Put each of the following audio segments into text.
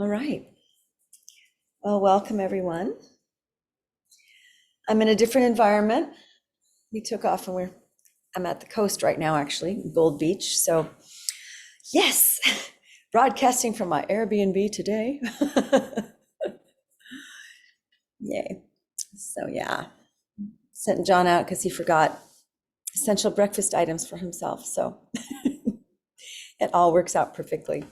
All right. Well, welcome everyone. I'm in a different environment. We took off and I'm at the coast right now, actually, Gold Beach. So yes, broadcasting from my Airbnb today. Yay. So yeah, sent John out because he forgot essential breakfast items for himself. So it all works out perfectly.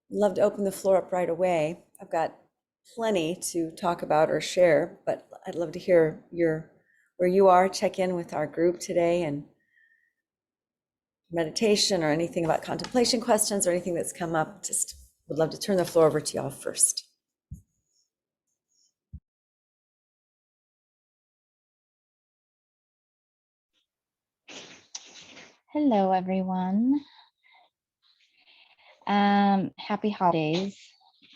Love to open the floor up right away. I've got plenty to talk about or share, but I'd love to hear where you are. Check in with our group today and meditation or anything about contemplation questions or anything that's come up. Just would love to turn the floor over to y'all first. Hello, everyone. Happy holidays.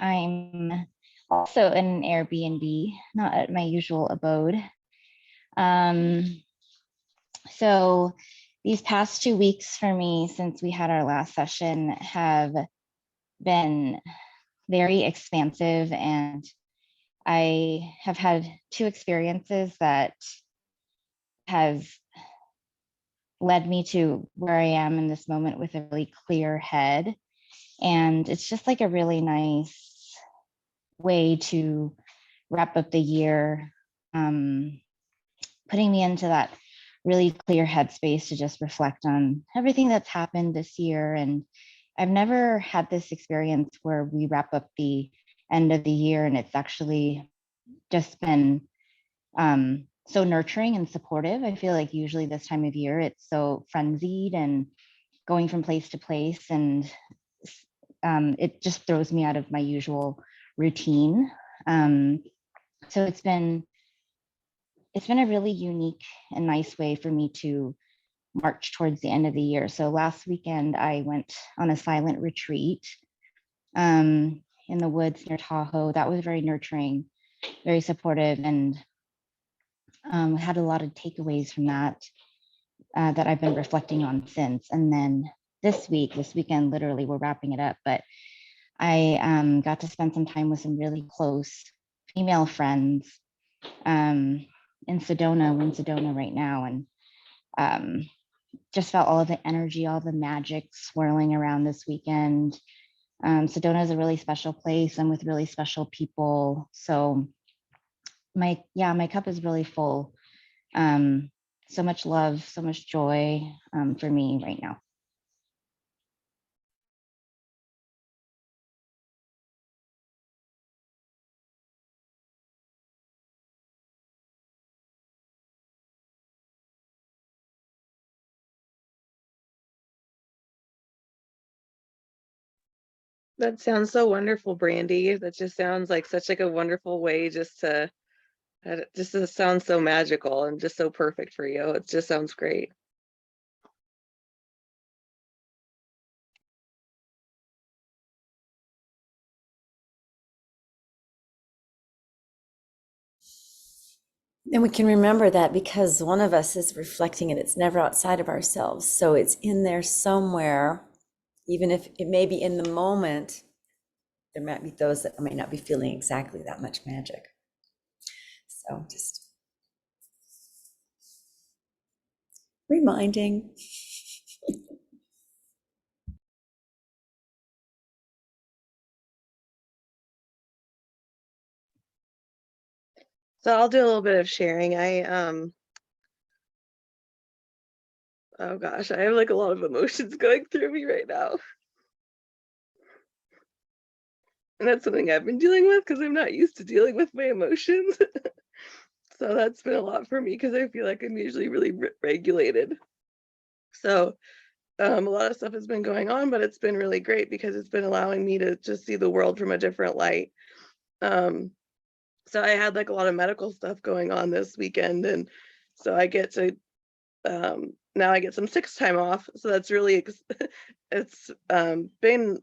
I'm also in an Airbnb, not at my usual abode. So these past 2 weeks for me, since we had our last session, have been very expansive, and I have had 2 experiences that have led me to where I am in this moment with a really clear head. And it's just like a really nice way to wrap up the year, putting me into that really clear headspace to just reflect on everything that's happened this year. And I've never had this experience where we wrap up the end of the year and it's actually just been so nurturing and supportive. I feel like usually this time of year it's so frenzied and going from place to place, and it just throws me out of my usual routine. So it's been a really unique and nice way for me to march towards the end of the year. So last weekend I went on a silent retreat in the woods near Tahoe. That was very nurturing, very supportive, and had a lot of takeaways from that that I've been reflecting on since. And then this weekend, literally, we're wrapping it up, but I got to spend some time with some really close female friends in Sedona. We're in Sedona right now, and just felt all of the energy, all the magic swirling around this weekend. Sedona is a really special place. I'm with really special people. So my cup is really full. So much love, so much joy for me right now. That sounds so wonderful, Brandy. That just sounds like such like a wonderful way just to sound so magical and just so perfect for you. It just sounds great. And we can remember that because one of us is reflecting it, it's never outside of ourselves. So it's in there somewhere, even if it may be in the moment, there might be those that might not be feeling exactly that much magic. So just reminding. So I'll do a little bit of sharing. Oh gosh, I have like a lot of emotions going through me right now. And that's something I've been dealing with because I'm not used to dealing with my emotions. So that's been a lot for me because I feel like I'm usually really regulated. So a lot of stuff has been going on, but it's been really great because it's been allowing me to just see the world from a different light. So I had like a lot of medical stuff going on this weekend, and so I get to now I get some sick time off. So that's really it's been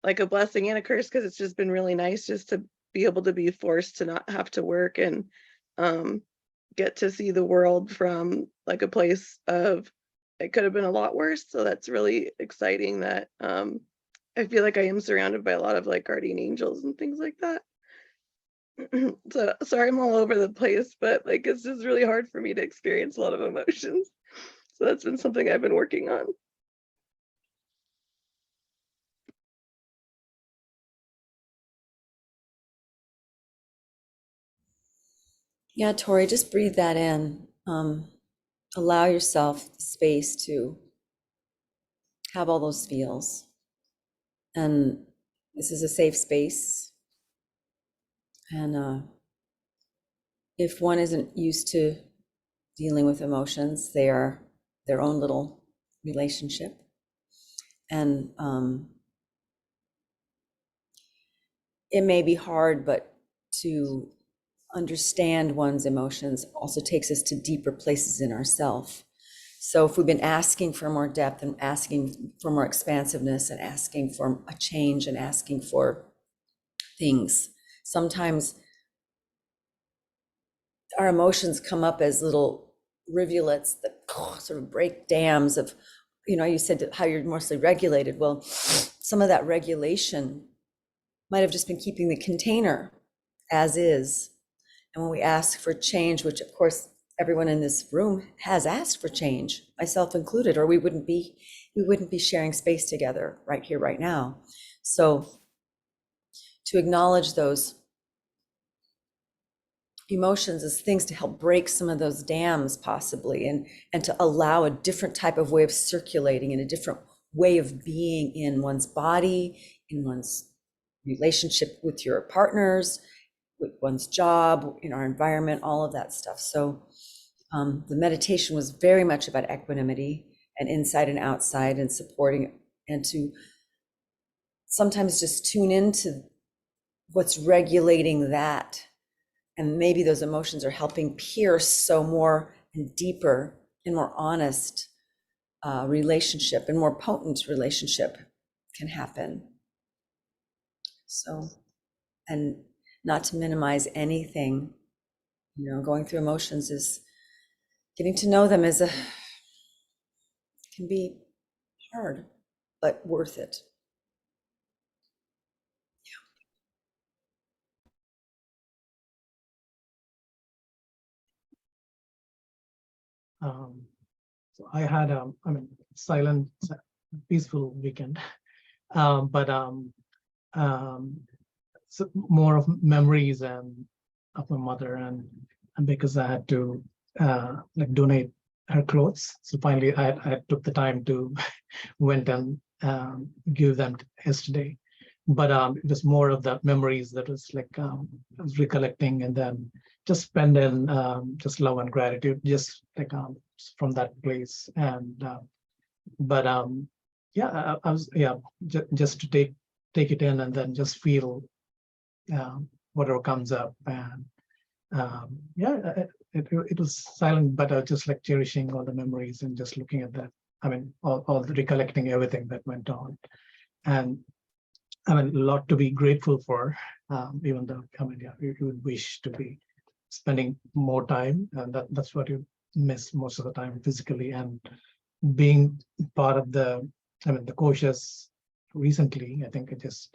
like a blessing and a curse because it's just been really nice just to be able to be forced to not have to work and get to see the world from like a place of it could have been a lot worse. So that's really exciting that I feel like I am surrounded by a lot of like guardian angels and things like that. So sorry I'm all over the place, but like it's just really hard for me to experience a lot of emotions. So that's been something I've been working on. Yeah, Tori, just breathe that in. Allow yourself the space to have all those feels. And this is a safe space. And if one isn't used to dealing with emotions, they are their own little relationship. And it may be hard, but to understand one's emotions also takes us to deeper places in ourself. So if we've been asking for more depth and asking for more expansiveness and asking for a change and asking for things, sometimes our emotions come up as little rivulets that sort of break dams of, you said how you're mostly regulated. Well, some of that regulation might have just been keeping the container as is. And when we ask for change, which of course everyone in this room has asked for change, myself included, or we wouldn't be sharing space together right here, right now. So to acknowledge those emotions as things to help break some of those dams possibly, and to allow a different type of way of circulating and a different way of being in one's body, in one's relationship with your partners, with one's job, in our environment, all of that stuff. So the meditation was very much about equanimity and inside and outside and supporting, and to sometimes just tune into what's regulating that. And maybe those emotions are helping pierce so more and deeper and more honest relationship and more potent relationship can happen. So, and not to minimize anything, going through emotions is getting to know them can be hard, but worth it. So I had silent, peaceful weekend, but so more of memories and of my mother, and because I had to like donate her clothes, so finally I took the time to went and give them yesterday. But it was more of the memories that was like I was recollecting, and then just spending just love and gratitude, just like from that place. And but yeah, I was just to take it in and then just feel whatever comes up. And it was silent, but I was just like cherishing all the memories and just looking at that. I mean, all the recollecting everything that went on. And I mean, a lot to be grateful for, even though, I mean, yeah, you would wish to be spending more time, and that's what you miss most of the time physically. And being part of the cautious recently, I think it just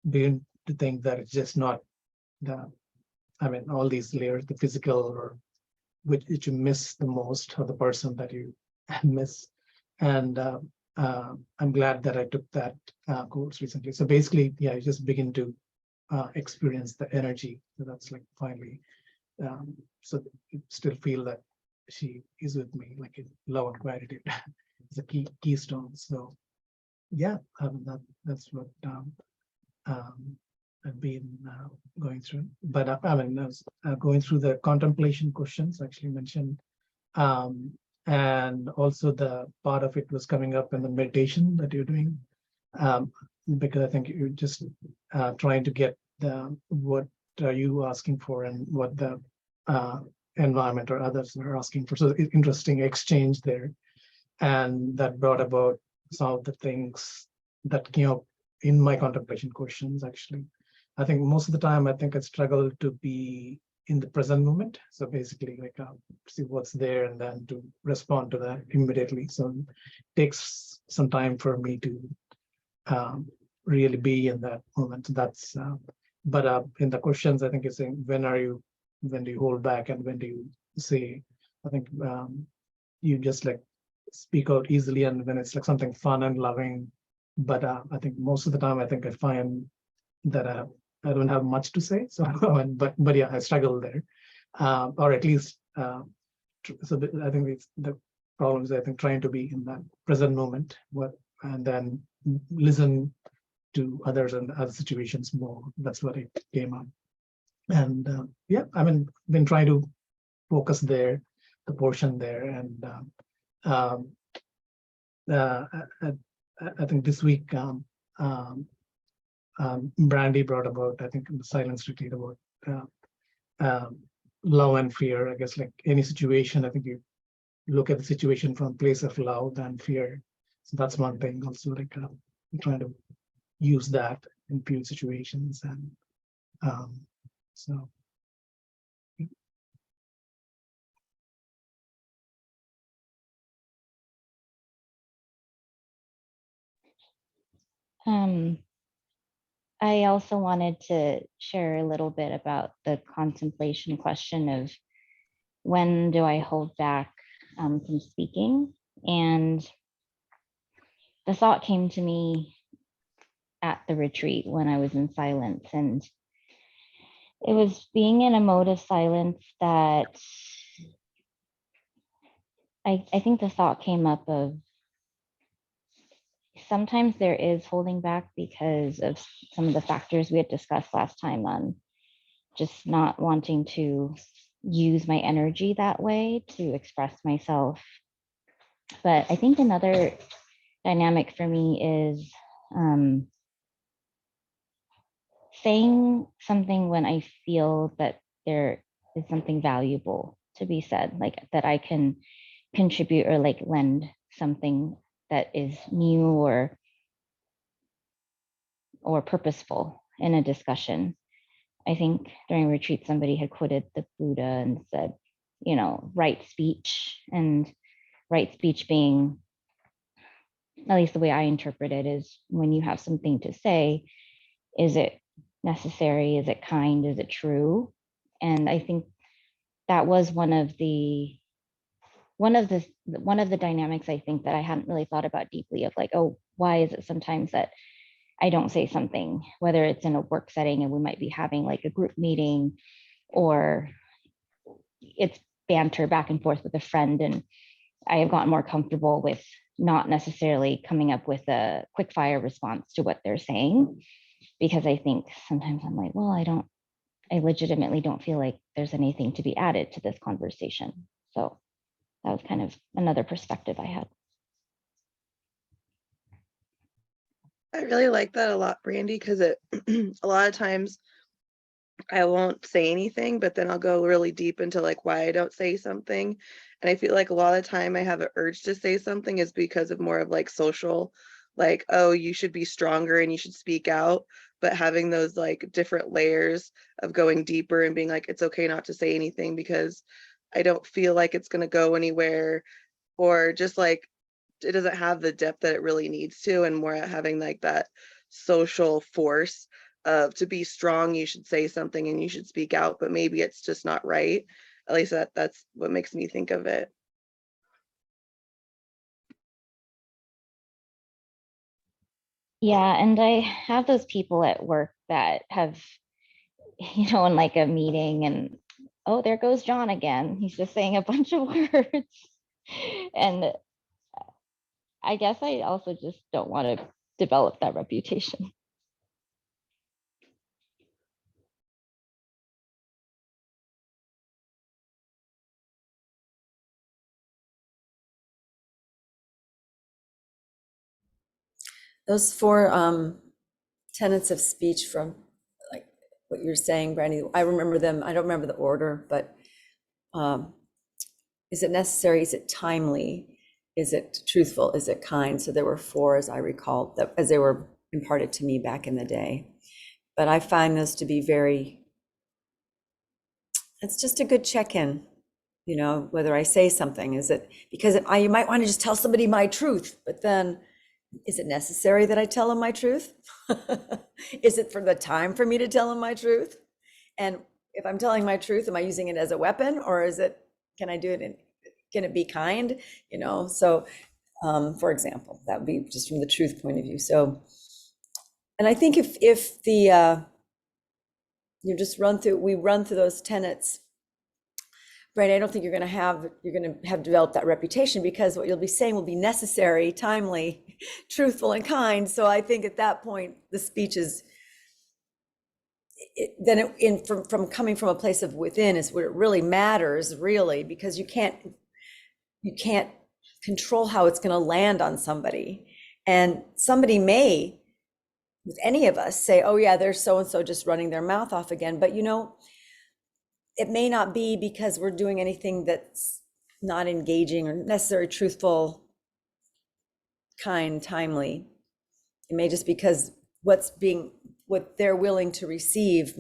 began to think that it's just not all these layers, the physical, or which you miss the most, or the person that you miss. And I'm glad that I took that course recently. So basically, yeah, you just begin to experience the energy. So that's like finally, so you still feel that she is with me, like in love and gratitude. It's a keystone. So yeah, that's what I've been going through. But I was going through the contemplation questions actually mentioned. And also the part of it was coming up in the meditation that you're doing, because I think you're just trying to get what are you asking for and what the environment or others are asking for. So interesting exchange there. And that brought about some of the things that came up in my contemplation questions. Actually, I think most of the time, I think I struggle to be in the present moment. So basically, like see what's there and then to respond to that immediately. So it takes some time for me to really be in that moment. That's but in the questions, I think it's saying when do you hold back and when do you say? I think you just like speak out easily and when it's like something fun and loving. But I think most of the time, I think I find that I don't have much to say. So, but yeah, I struggle there, or at least so I think it's the problem is I think trying to be in that present moment, and then listen to others and other situations more. That's what it came up, and yeah, I mean, been trying to focus there, the portion there, and um, uh, I, I think this week. Brandy brought about, I think, in the silence retreat about love and fear. I guess like any situation, I think you look at the situation from a place of love than fear. So that's one thing. Also, like trying to use that in few situations, and so. I also wanted to share a little bit about the contemplation question of when do I hold back from speaking? And the thought came to me at the retreat when I was in silence. And it was being in a mode of silence that I think the thought came up of sometimes there is holding back because of some of the factors we had discussed last time on just not wanting to use my energy that way to express myself. But I think another dynamic for me is saying something when I feel that there is something valuable to be said, like that I can contribute or like lend something that is new or purposeful in a discussion. I think during retreat, somebody had quoted the Buddha and said, you know, right speech, and right speech being, at least the way I interpret it, is when you have something to say, is it necessary? Is it kind? Is it true? And I think that was one of the dynamics I think that I hadn't really thought about deeply of like, oh, why is it sometimes that I don't say something, whether it's in a work setting and we might be having like a group meeting or it's banter back and forth with a friend. And I have gotten more comfortable with not necessarily coming up with a quick fire response to what they're saying, because I think sometimes I'm like, well, I legitimately don't feel like there's anything to be added to this conversation. So that was kind of another perspective I had. I really like that a lot, Brandy, because it a lot of times I won't say anything, but then I'll go really deep into like why I don't say something. And I feel like a lot of the time I have an urge to say something is because of more of like social, like, oh, you should be stronger and you should speak out. But having those like different layers of going deeper and being like, it's okay not to say anything because I don't feel like it's going to go anywhere, or just like it doesn't have the depth that it really needs to, and more at having like that social force of to be strong you should say something and you should speak out, but maybe it's just not right. At least that's what makes me think of it. Yeah, and I have those people at work that have, you know, in like a meeting and, oh, there goes John again. He's just saying a bunch of words. And I guess I also just don't want to develop that reputation. Those four tenets of speech from like what you're saying, Brandy, I remember them. I don't remember the order, but is it necessary? Is it timely? Is it truthful? Is it kind? So there were four, as I recall, that as they were imparted to me back in the day. But I find those to be very It's just a good check-in, you know, whether I say something, is it because you might want to just tell somebody my truth, but then is it necessary that I tell them my truth? Is it for the time for me to tell them my truth? And if I'm telling my truth, am I using it as a weapon, or is it, can I do it can it be kind? You know, so for example, that would be just from the truth point of view. So, and I think if the you just we run through those tenets, right? I don't think you're going to have developed that reputation, because what you'll be saying will be necessary, timely, truthful, and kind. So I think at that point, the speech is from coming from a place of within is where it really matters, really, because you can't control how it's going to land on somebody. And somebody may, with any of us, say, oh yeah, there's so and so just running their mouth off again. But you know, it may not be because we're doing anything that's not engaging or necessary, truthful, kind, timely. It may just because what they're willing to receive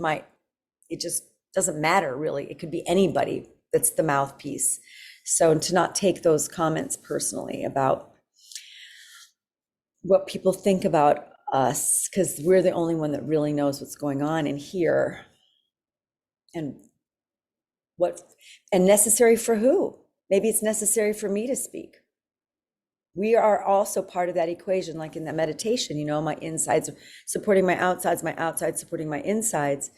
it just doesn't matter, really. It could be anybody that's the mouthpiece. So to not take those comments personally about what people think about us, because we're the only one that really knows what's going on in here. And necessary for who? Maybe it's necessary for me to speak. We are also part of that equation, like in that meditation, you know, my insides supporting my outsides supporting my insides.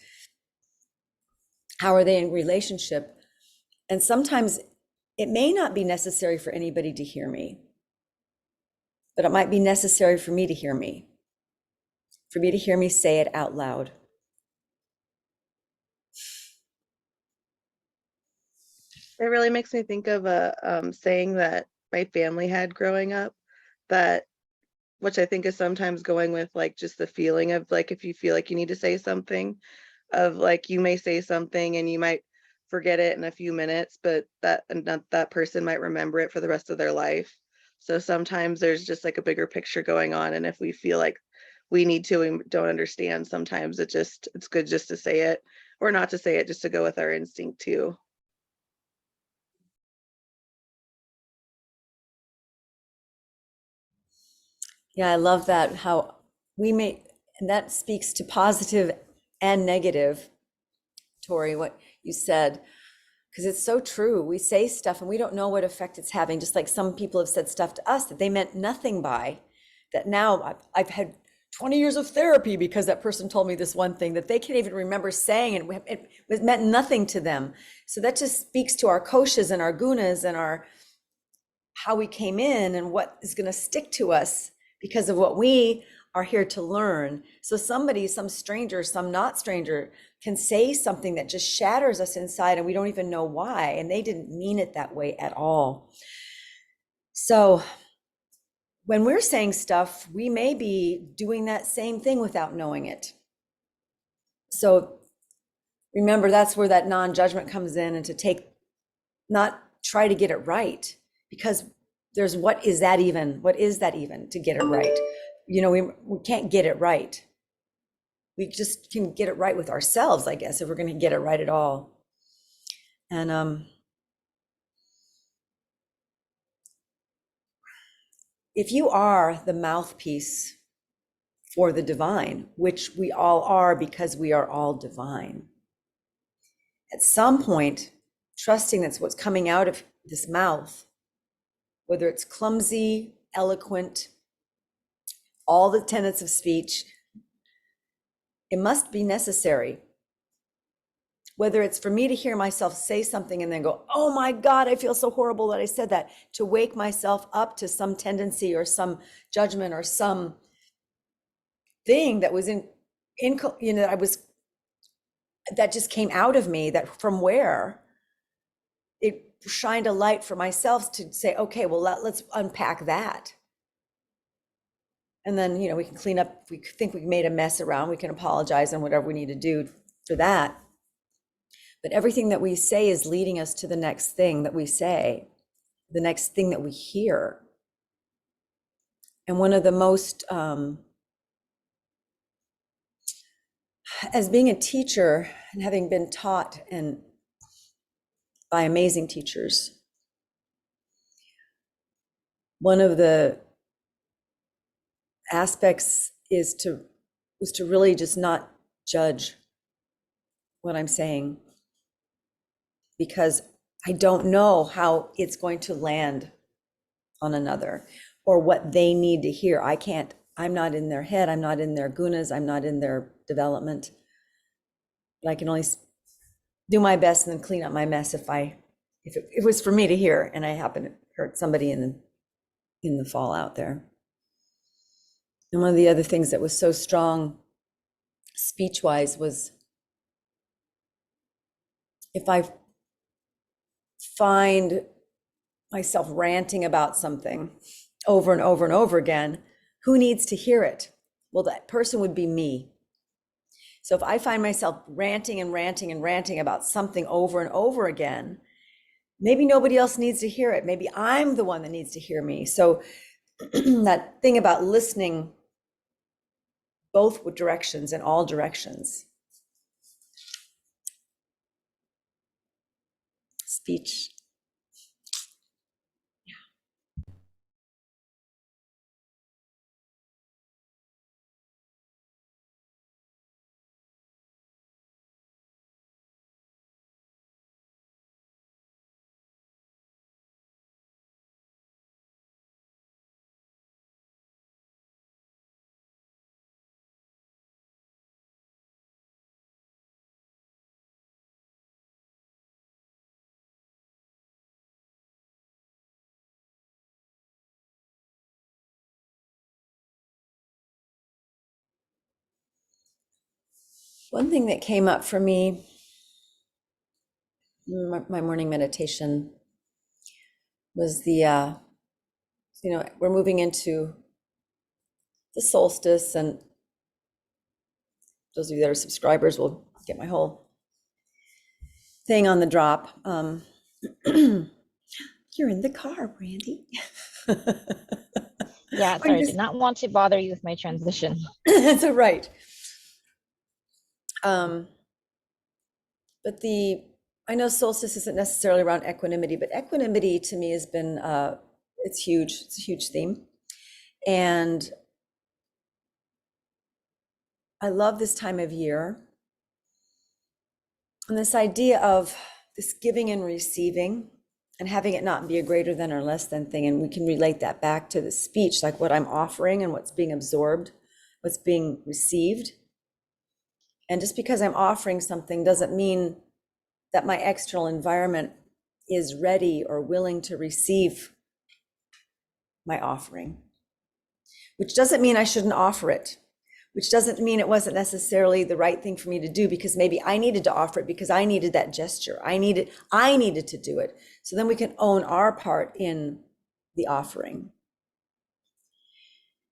How are they in relationship? And sometimes it may not be necessary for anybody to hear me, but it might be necessary for me to hear me say it out loud. It really makes me think of a saying that my family had growing up, that which I think is sometimes going with like just the feeling of like, if you feel like you need to say something, of like you may say something and you might forget it in a few minutes, but that person might remember it for the rest of their life. So sometimes there's just like a bigger picture going on, and if we feel like we need to and don't understand, sometimes it's good just to say it, or not to say it, just to go with our instinct too. Yeah, I love that, how and that speaks to positive and negative, Tori, what you said, because it's so true. We say stuff and we don't know what effect it's having, just like some people have said stuff to us that they meant nothing by, that now I've had 20 years of therapy because that person told me this one thing that they can't even remember saying, and it meant nothing to them. So that just speaks to our koshas and our gunas and how we came in and what is going to stick to us because of what we are here to learn. So some stranger, some not stranger, can say something that just shatters us inside and we don't even know why. And they didn't mean it that way at all. So when we're saying stuff, we may be doing that same thing without knowing it. So remember, that's where that non-judgment comes in, and to not try to get it right, because there's what is that even to get it right? You know, we can't get it right. We just can get it right with ourselves, I guess, if we're going to get it right at all. And if you are the mouthpiece for the divine, which we all are because we are all divine, at some point, trusting that's what's coming out of this mouth, whether it's clumsy, eloquent, all the tenets of speech, it must be necessary. Whether it's for me to hear myself say something and then go, oh my God, I feel so horrible that I said that, to wake myself up to some tendency or some judgment or some thing that was that just came out of me, that from where it shined a light for myself to say, okay, well, let's unpack that. And then, we can clean up. If we think we made a mess around, we can apologize and whatever we need to do for that. But everything that we say is leading us to the next thing that we say, the next thing that we hear. And one of the most, as being a teacher and having been taught and by amazing teachers. One of the aspects was to really just not judge what I'm saying, because I don't know how it's going to land on another or what they need to hear. I'm not in their head, I'm not in their gunas, I'm not in their development. But I can only do my best and then clean up my mess if it was for me to hear and I happen to hurt somebody in the fallout there. And one of the other things that was so strong speech-wise was, if I find myself ranting about something over and over and over again, who needs to hear it? Well, that person would be me. So if I find myself ranting and ranting and ranting about something over and over again, maybe nobody else needs to hear it. Maybe I'm the one that needs to hear me. So that thing about listening both directions and all directions. Speech. One thing that came up for me, my morning meditation, was we're moving into the solstice, and those of you that are subscribers will get my whole thing on the drop. You're in the car, Brandy. Yeah, sorry, did not want to bother you with my transition. That's all right. But I know solstice isn't necessarily around equanimity, but equanimity to me has been, it's huge. It's a huge theme. And I love this time of year. And this idea of this giving and receiving and having it not be a greater than or less than thing. And we can relate that back to the speech, like what I'm offering and what's being absorbed, what's being received. And just because I'm offering something doesn't mean that my external environment is ready or willing to receive my offering, which doesn't mean I shouldn't offer it, which doesn't mean it wasn't necessarily the right thing for me to do, because maybe I needed to offer it because I needed that gesture. I needed to do it. So then we can own our part in the offering.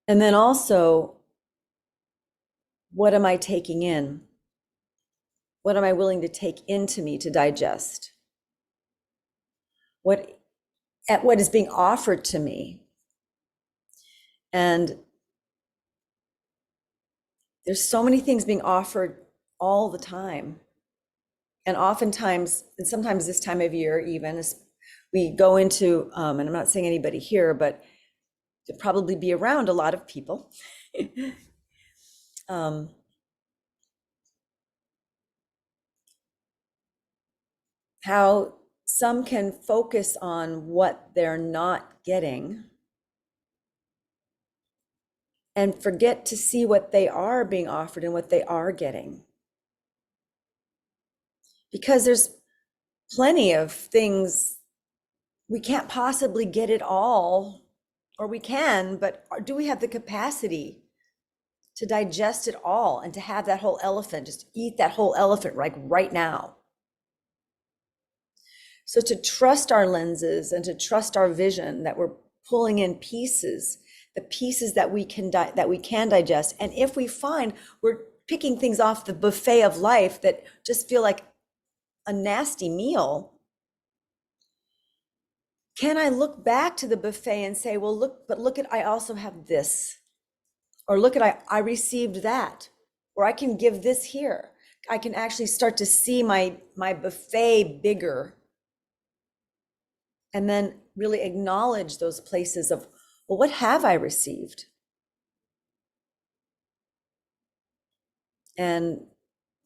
And then also, what am I taking in? What am I willing to take into me to digest? What is being offered to me? And there's so many things being offered all the time. And oftentimes, and sometimes this time of year, even as we go into, and I'm not saying anybody here, but to probably be around a lot of people. How some can focus on what they're not getting and forget to see what they are being offered and what they are getting. Because there's plenty of things, we can't possibly get it all, or we can, but do we have the capacity to digest it all and to have that whole elephant, just eat that whole elephant right now? So to trust our lenses and to trust our vision, that we're pulling in pieces, the pieces that we can digest. And if we find we're picking things off the buffet of life that just feel like a nasty meal, can I look back to the buffet and say, well, look at, I also have this, or look at, I received that, or I can give this here. I can actually start to see my buffet bigger And then really acknowledge those places of, well, what have I received? And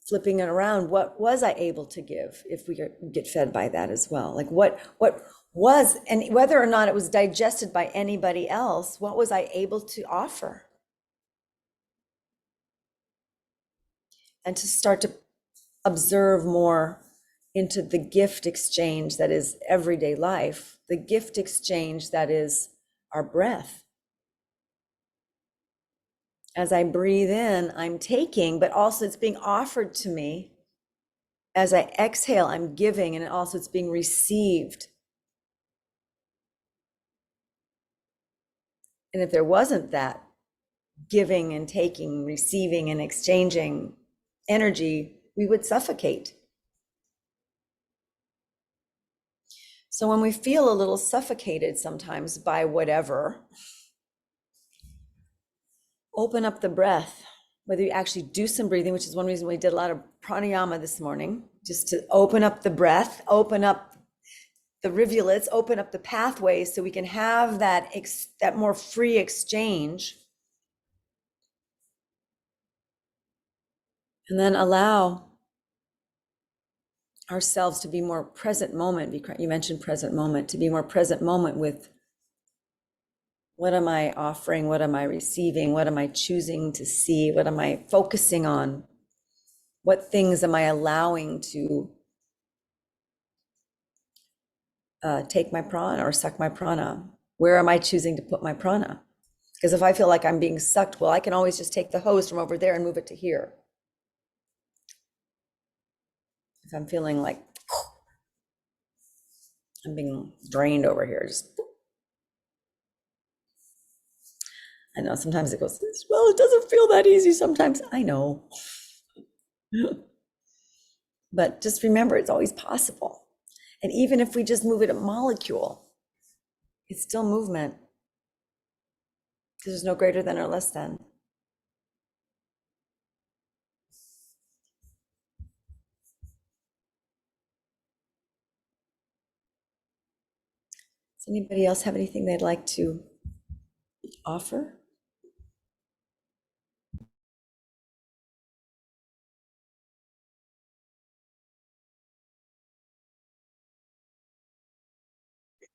flipping it around, what was I able to give, if we get fed by that as well? Like what was, and whether or not it was digested by anybody else, what was I able to offer? And to start to observe more into the gift exchange that is everyday life, the gift exchange that is our breath. As I breathe in, I'm taking, but also it's being offered to me. As I exhale, I'm giving, and also it's being received. And if there wasn't that giving and taking, receiving and exchanging energy, we would suffocate. So when we feel a little suffocated sometimes by whatever, open up the breath, whether you actually do some breathing, which is one reason we did a lot of pranayama this morning, just to open up the breath, open up the rivulets, open up the pathways so we can have that more free exchange. And then allow ourselves to be more present moment. You mentioned present moment, to be more present moment with what am I offering? What am I receiving? What am I choosing to see? What am I focusing on? What things am I allowing to take my prana or suck my prana? Where am I choosing to put my prana? Because if I feel like I'm being sucked, well, I can always just take the hose from over there and move it to here. If I'm feeling like I'm being drained over here, just, I know sometimes it goes, well, it doesn't feel that easy sometimes. I know. But just remember, it's always possible. And even if we just move it a molecule, it's still movement. Because there's no greater than or less than. Does anybody else have anything they'd like to offer?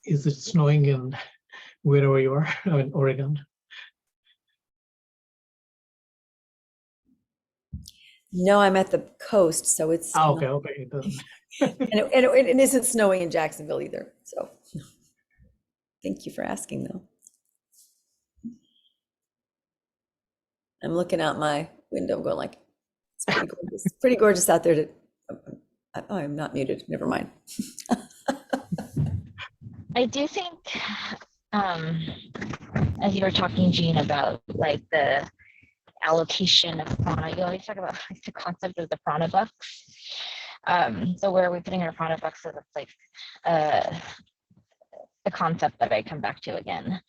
Is it snowing in wherever you are? I mean, Oregon. No, I'm at the coast, so it's Okay, okay. It doesn't. and it isn't snowing in Jacksonville either. So thank you for asking, though. I'm looking out my window going like, it's pretty gorgeous. Pretty gorgeous out there to, oh, I'm not muted. Never mind. I do think, as you were talking, Jean, about like the allocation of prana, you always talk about like, the concept of the prana bucks. So where are we putting our prana bucks? So that's like a concept that I come back to again.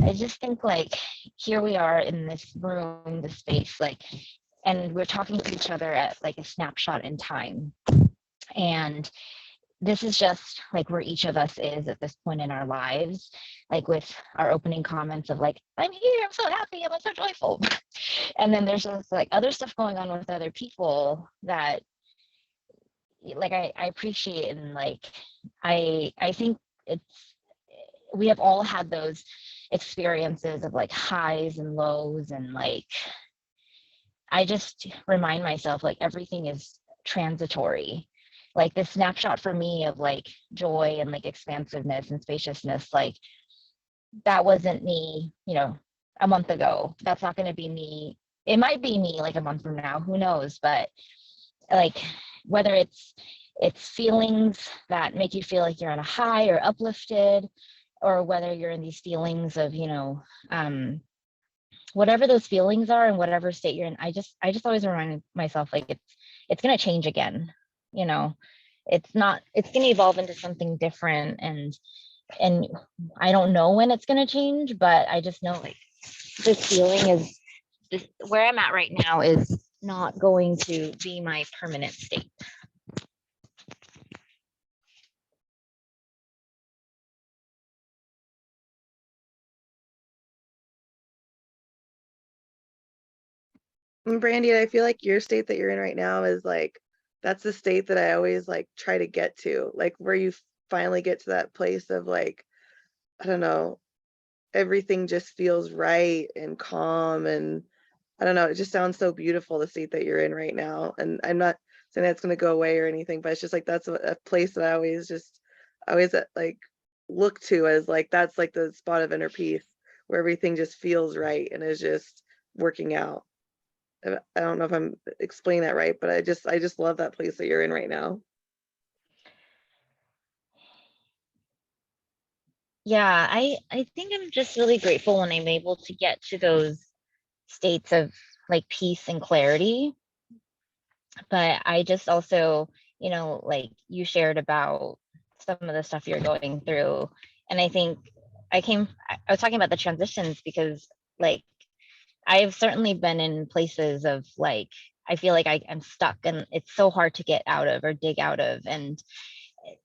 I just think like here we are in this room, this space, like, and we're talking to each other at like a snapshot in time. And this is just like where each of us is at this point in our lives, like with our opening comments of like, I'm here, I'm so happy, I'm so joyful. And then there's just like other stuff going on with other people that like I appreciate, and like I think it's, we have all had those experiences of like highs and lows, and like I just remind myself like everything is transitory. Like this snapshot for me of like joy and like expansiveness and spaciousness, like that wasn't me, you know, a month ago. That's not going to be me. It might be me like a month from now, who knows? But like whether it's feelings that make you feel like you're on a high or uplifted, or whether you're in these feelings of, you know, whatever those feelings are and whatever state you're in, I just always remind myself like it's going to change again, you know. It's not, it's going to evolve into something different, and I don't know when it's going to change, but I just know like this feeling is this, where I'm at right now is not going to be my permanent state. And Brandy, I feel like your state that you're in right now is like, that's the state that I always like try to get to, like where you finally get to that place of like, I don't know, everything just feels right and calm, and I don't know, it just sounds so beautiful, the state that you're in right now. And I'm not saying that's going to go away or anything, but it's just like that's a place that I always like look to as like that's like the spot of inner peace where everything just feels right and is just working out. I don't know if I'm explaining that right, but I just love that place that you're in right now. Yeah, I think I'm just really grateful when I'm able to get to those states of like peace and clarity. But I just also, like you shared about some of the stuff you're going through. And I think I was talking about the transitions because like I've certainly been in places of like, I feel like I'm stuck and it's so hard to get out of or dig out of. And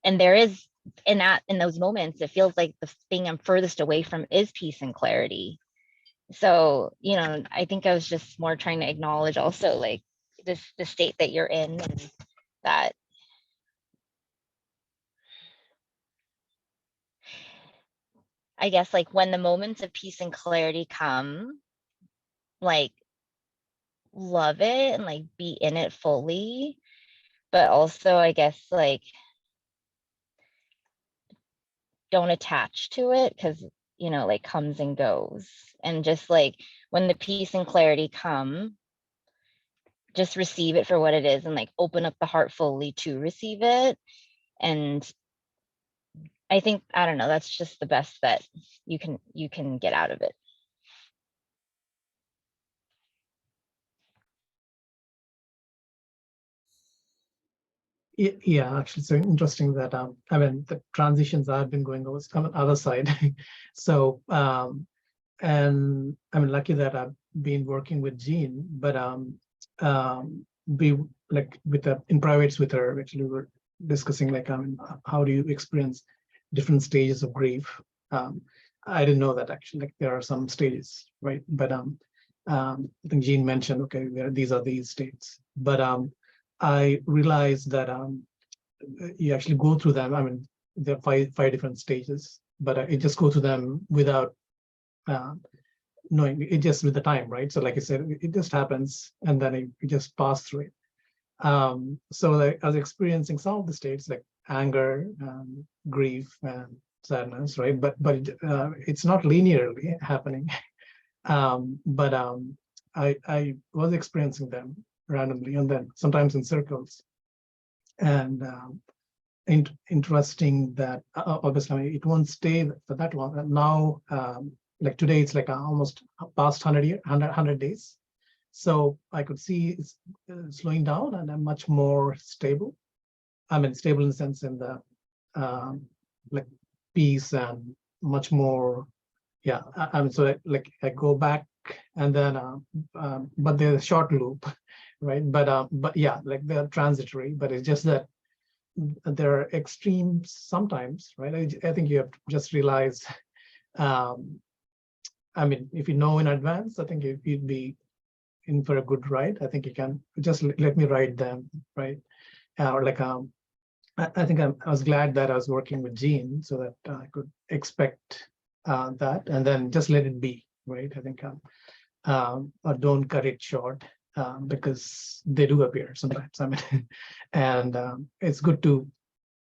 there is in those moments, it feels like the thing I'm furthest away from is peace and clarity. So, I think I was just more trying to acknowledge also like the state that you're in, and that I guess like when the moments of peace and clarity come, like love it and like be in it fully. But also I guess like don't attach to it because like comes and goes. And just like when the peace and clarity come, just receive it for what it is and like open up the heart fully to receive it. And I think, I don't know, that's just the best that you can get out of it. Yeah, actually, so interesting that I mean the transitions I've been going over on the other side. So and I'm lucky that I've been working with Jean, but we like with in privates with her actually we were discussing like how do you experience different stages of grief. I didn't know that actually like there are some stages, right? But I think Jean mentioned okay these are these states, but I realized that you actually go through them. I mean, there are five different stages, but it just go through them without uh, knowing it, just with the time, right? So, like I said, it just happens, and then you just pass through it. So, like, I was experiencing some of the states, like anger, grief, and sadness, right? But it's not linearly happening. But I was experiencing them randomly, and then sometimes in circles. And interesting that obviously I mean, it won't stay for that long. And now, like today, it's like almost past 100 days. So I could see it's slowing down, and I'm much more stable. I mean, stable in the sense in the like peace and much more. Yeah, I mean, so I go back and then, but there's a short loop, right? But yeah, like they're transitory. But it's just that there are extremes sometimes, right? I think you have to just realize, I mean, if you know in advance, I think you'd be in for a good ride. I think you can just let me ride them, right? Or like, I think I was glad that I was working with Jean so that I could expect that and then just let it be, right? I think, or don't cut it short because they do appear sometimes. I mean, and it's good to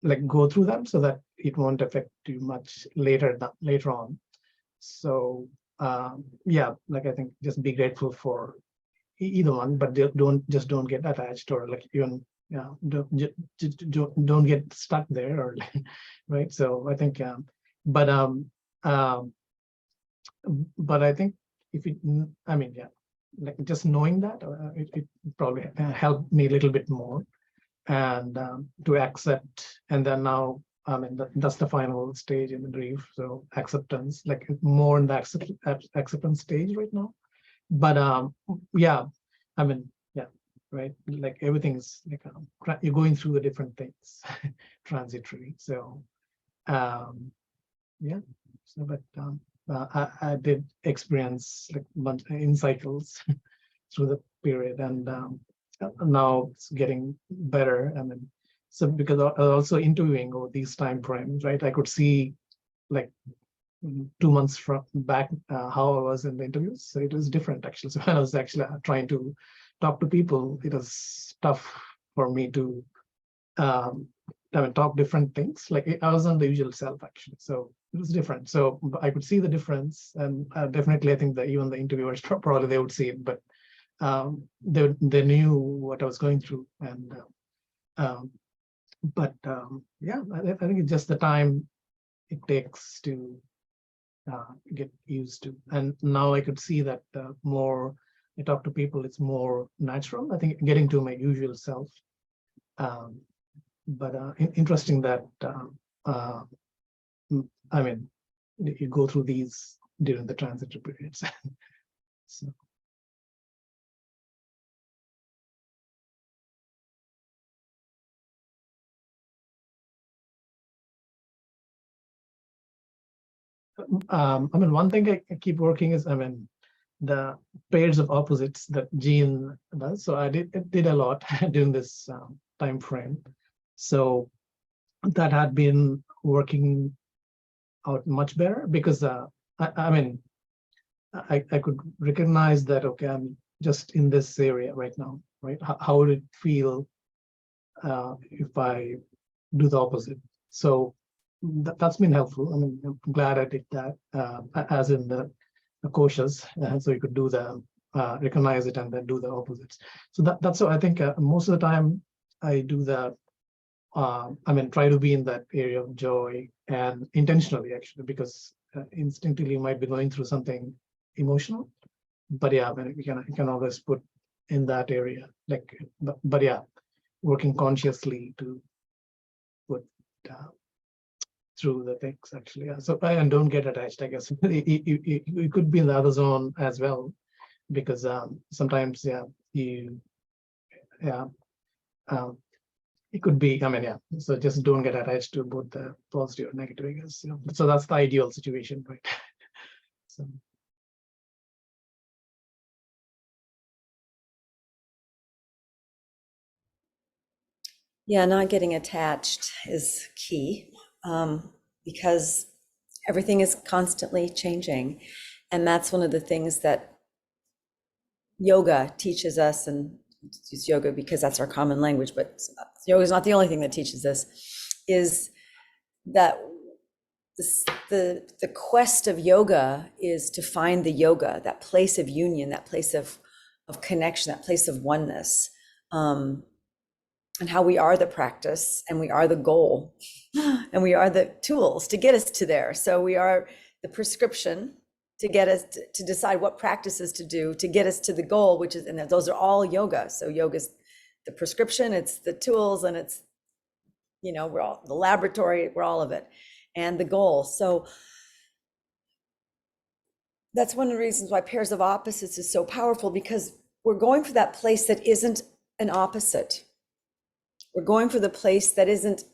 like go through them so that it won't affect you much later on. So yeah, like I think just be grateful for either one, but don't get attached or like even don't get stuck there or right. So I think but um but I think if it I mean yeah, like just knowing that it probably helped me a little bit more and to accept. And then now I mean that's the final stage in the grief, so acceptance, like more in the acceptance stage right now. But yeah, I mean yeah, right, like everything's like you're going through the different things transitory. So yeah, so but I did experience like bunch in cycles through the period, and now it's getting better. I mean, so because I was also interviewing over these time frames, right? I could see like 2 months from back how I was in the interviews. So it was different actually. So when I was actually trying to talk to people, it was tough for me to I mean, talk different things. Like I wasn't the usual self actually, so it was different. So I could see the difference, and definitely I think that even the interviewers probably they would see it, but they knew what I was going through, and yeah, I think it's just the time it takes to get used to. And now I could see that more I talk to people, it's more natural. I think getting to my usual self. But interesting that I mean, you go through these during the transitory periods. So. I mean, one thing I keep working is, I mean, the pairs of opposites that Jean does. So I did a lot during this time frame. So that had been working out much better because I mean, I could recognize that, okay, I'm just in this area right now, right? How would it feel if I do the opposite? So that's been helpful. I mean, I'm glad I did that, as in the koshas, so you could do the recognize it and then do the opposites. So that's so I think most of the time I do the I mean, try to be in that area of joy, and intentionally actually, because instinctively you might be going through something emotional, but yeah, I mean, you can always put in that area, like, but yeah, working consciously to put through the things actually. Yeah. So and don't get attached, I guess. You could be in the other zone as well, because sometimes yeah it could be, I mean, yeah, so just don't get attached to both the positive or negative, I guess, you know. So that's the ideal situation, right? So Yeah, not getting attached is key, because everything is constantly changing. And that's one of the things that yoga teaches us, and it's yoga because that's our common language, but yoga is not the only thing that teaches this, is that the quest of yoga is to find the yoga, that place of union, that place of connection, that place of oneness. And how we are the practice and we are the goal and we are the tools to get us to there. So we are the prescription to get us to decide what practices to do to get us to the goal, which is, and those are all yoga. So yoga is the prescription, it's the tools, and it's, you know, we're all the laboratory, we're all of it, and the goal. So that's one of the reasons why pairs of opposites is so powerful, because we're going for that place that isn't an opposite. We're going for the place that isn't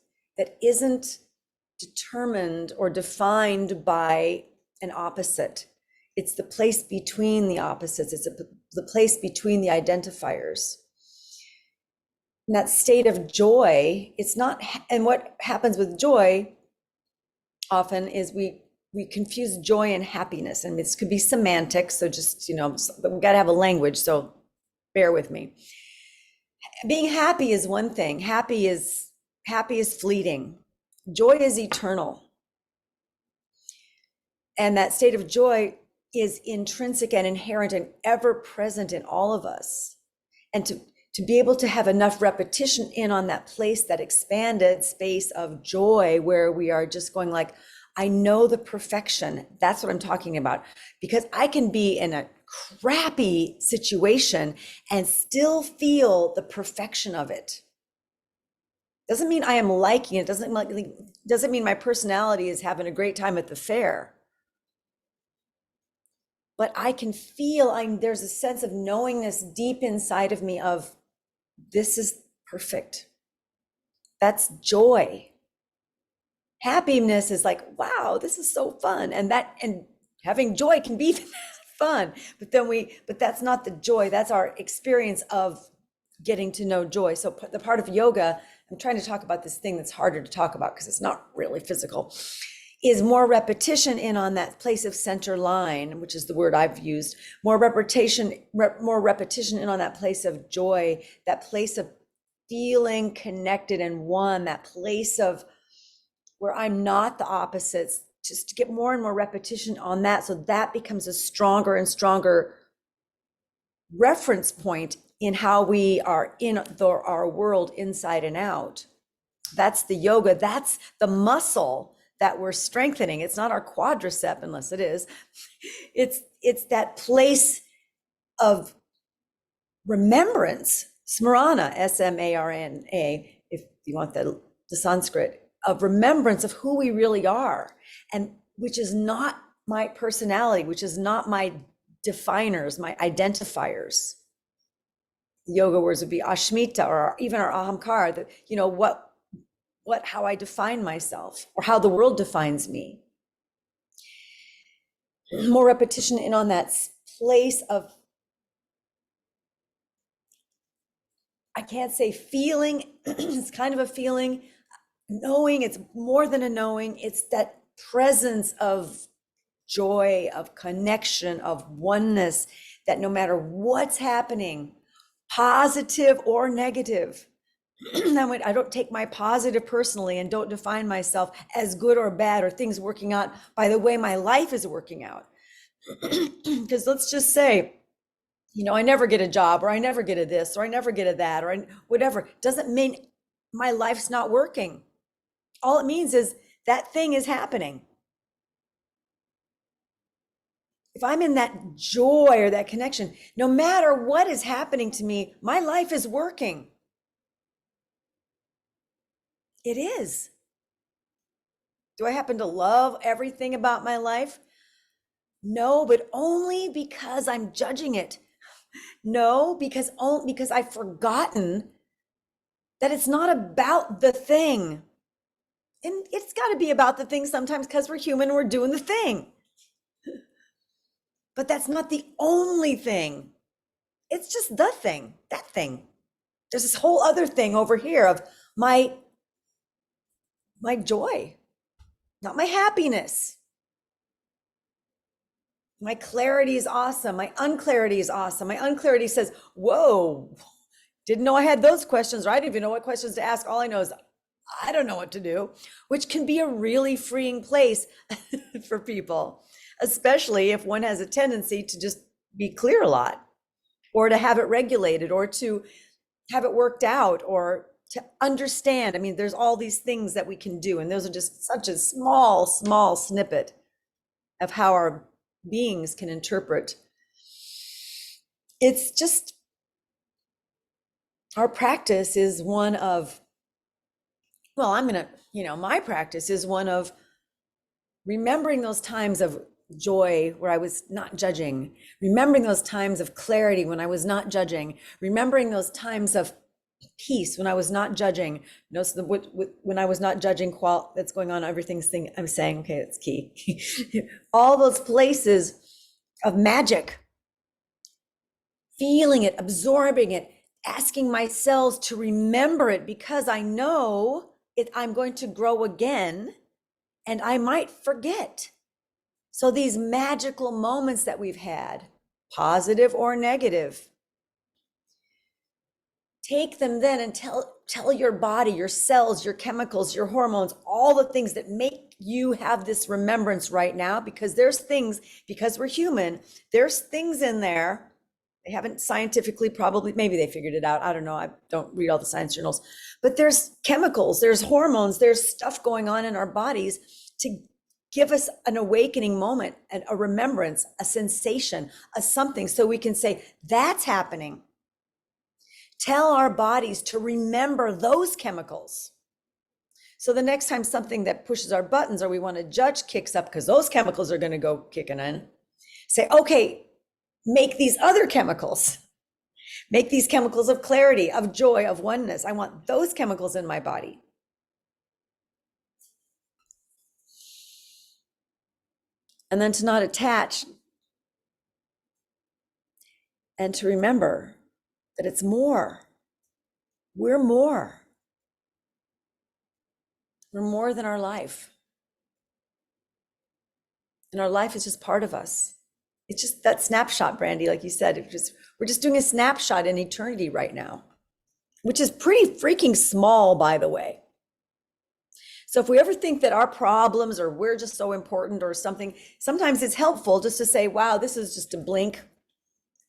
determined or defined by an opposite. It's the place between the opposites. It's the place between the identifiers. And that state of joy, it's not, and what happens with joy often is we confuse joy and happiness. And this could be semantics, so just, you know, we got to have a language, so bear with me. Being happy is one thing. Happy is fleeting. Joy is eternal. And that state of joy is intrinsic and inherent and ever present in all of us. And to be able to have enough repetition in on that place, that expanded space of joy, where we are just going like, I know the perfection. That's what I'm talking about. Because I can be in a crappy situation and still feel the perfection of it. Doesn't mean I am liking it. Doesn't mean my personality is having a great time at the fair. But I can feel, there's a sense of knowingness deep inside of me of, this is perfect. That's joy. Happiness is like, wow, this is so fun. And having joy can be fun. But that's not the joy. That's our experience of getting to know joy. So the part of yoga, I'm trying to talk about this thing that's harder to talk about because it's not really physical, is more repetition in on that place of center line, which is the word I've used, more repetition in on that place of joy, that place of feeling connected and one, that place of where I'm not the opposites, just to get more and more repetition on that. So that becomes a stronger and stronger reference point in how we are in our world inside and out. That's the yoga. That's the muscle that we're strengthening. It's not our quadricep, unless it is. It's that place of remembrance, smarana, S-M-A-R-N-A, if you want the Sanskrit, of remembrance of who we really are, and which is not my personality, which is not my definers, my identifiers. The yoga words would be ashmita, or even our ahamkar, that, you know, how I define myself or how the world defines me. More repetition in on that place of, I can't say feeling, it's kind of a feeling, knowing, it's more than a knowing, it's that presence of joy, of connection, of oneness, that no matter what's happening, positive or negative, I don't take my positive personally and don't define myself as good or bad or things working out by the way my life is working out. Because let's just say, you know, I never get a job, or I never get a this, or I never get a that, or whatever. Doesn't mean my life's not working. All it means is that thing is happening. If I'm in that joy or that connection, no matter what is happening to me, my life is working. It is. Do I happen to love everything about my life? No, but only because I'm judging it. No, because I've forgotten that it's not about the thing. And it's got to be about the thing sometimes because we're human, we're doing the thing. But that's not the only thing. It's just the thing, that thing. There's this whole other thing over here of my joy, not my happiness. My clarity is awesome. My unclarity is awesome. My unclarity says, whoa, didn't know I had those questions, or I didn't even know what questions to ask. All I know is I don't know what to do, which can be a really freeing place for people, especially if one has a tendency to just be clear a lot, or to have it regulated, or to have it worked out, or to understand. I mean, there's all these things that we can do, and those are just such a small, small snippet of how our beings can interpret. It's just, our practice is one of, well, my practice is one of remembering those times of joy where I was not judging, remembering those times of clarity when I was not judging, remembering those times of peace when I was not judging. Notice when I was not judging that's going on, everything's thing I'm saying, okay, it's key. All those places of magic, feeling it, absorbing it, asking my cells to remember it, because I know I'm going to grow again and I might forget. So these magical moments that we've had, positive or negative, take them then and tell your body, your cells, your chemicals, your hormones, all the things that make you have this remembrance right now, because there's things, because we're human, there's things in there. They haven't scientifically, probably, maybe they figured it out. I don't know. I don't read all the science journals, but there's chemicals, there's hormones, there's stuff going on in our bodies to give us an awakening moment and a remembrance, a sensation, a something, so we can say, that's happening. Tell our bodies to remember those chemicals. So the next time something that pushes our buttons or we want to judge kicks up, because those chemicals are going to go kicking in, say, okay, make these other chemicals. Make these chemicals of clarity, of joy, of oneness. I want those chemicals in my body. And then to not attach and to remember that it's more. We're more. We're more than our life. And our life is just part of us. It's just that snapshot, Brandy, like you said, we're just doing a snapshot in eternity right now, which is pretty freaking small, by the way. So if we ever think that our problems or we're just so important or something, sometimes it's helpful just to say, wow, this is just a blink.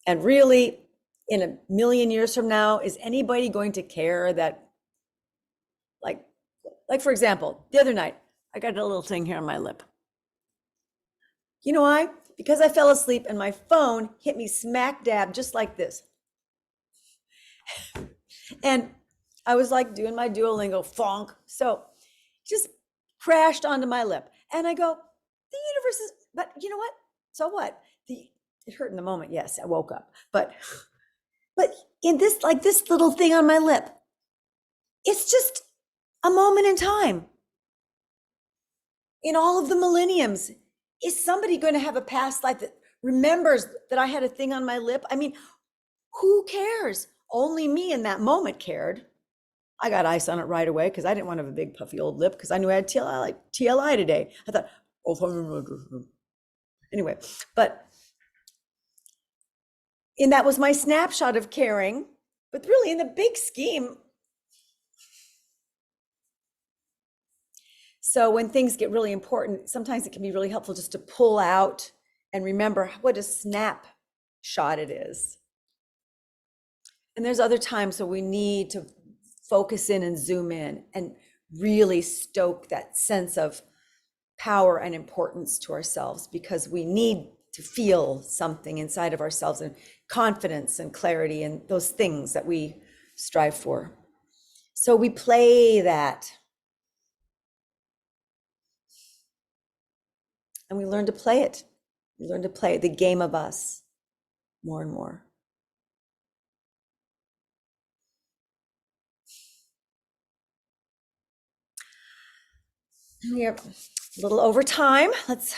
And really, in a million years from now, is anybody going to care that, like for example, the other night, I got a little thing here on my lip. You know why? Because I fell asleep and my phone hit me smack dab just like this. And I was like doing my Duolingo funk. So just crashed onto my lip. And I go, the universe is, but you know what? So what? It hurt in the moment. Yes, I woke up. But in this, like this little thing on my lip, it's just a moment in time. In all of the millenniums, is somebody going to have a past life that remembers that I had a thing on my lip? I mean, who cares? Only me in that moment cared. I got ice on it right away because I didn't want to have a big puffy old lip because I knew I had TLI, like TLI today. I thought, oh, anyway, and that was my snapshot of caring. But really, in the big scheme, so when things get really important, sometimes it can be really helpful just to pull out and remember what a snapshot it is. And there's other times where we need to focus in and zoom in and really stoke that sense of power and importance to ourselves, because we need to feel something inside of ourselves, and confidence and clarity and those things that we strive for. So we play that. And we learn to play it. We learn to play the game of us more and more. We are a little over time. Let's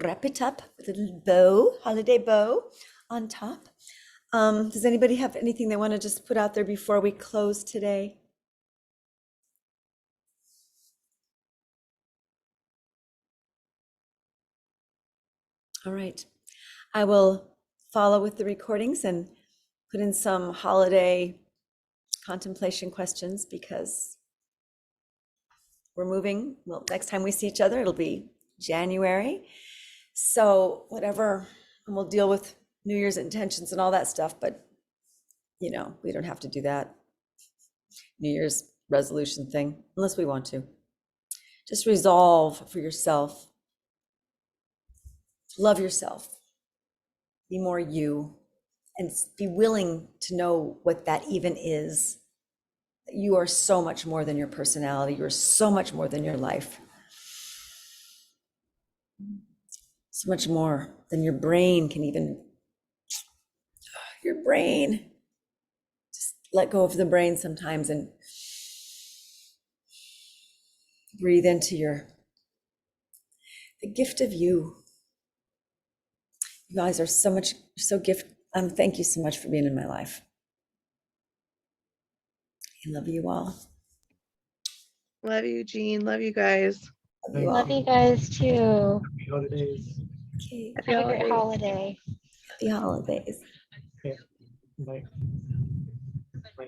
wrap it up with a little bow, holiday bow on top. Does anybody have anything they want to just put out there before we close today? All right. I will follow with the recordings and put in some holiday contemplation questions, because we're moving. Well, next time we see each other, it'll be January. So whatever, and we'll deal with New Year's intentions and all that stuff, but you know, we don't have to do that New Year's resolution thing unless we want to. Just resolve for yourself. Love yourself. Be more you, and be willing to know what that even is. You are so much more than your personality. You're so much more than your life. So much more than your brain can even, your brain. Just let go of the brain sometimes and breathe into the gift of you. You guys are so gift. Thank you so much for being in my life. I love you all. Love you, Jean. Love you guys. Love you all. Love you guys too. Happy holidays. Okay. Happy Have a great holidays. holiday. Happy holidays. Okay. Bye. Bye.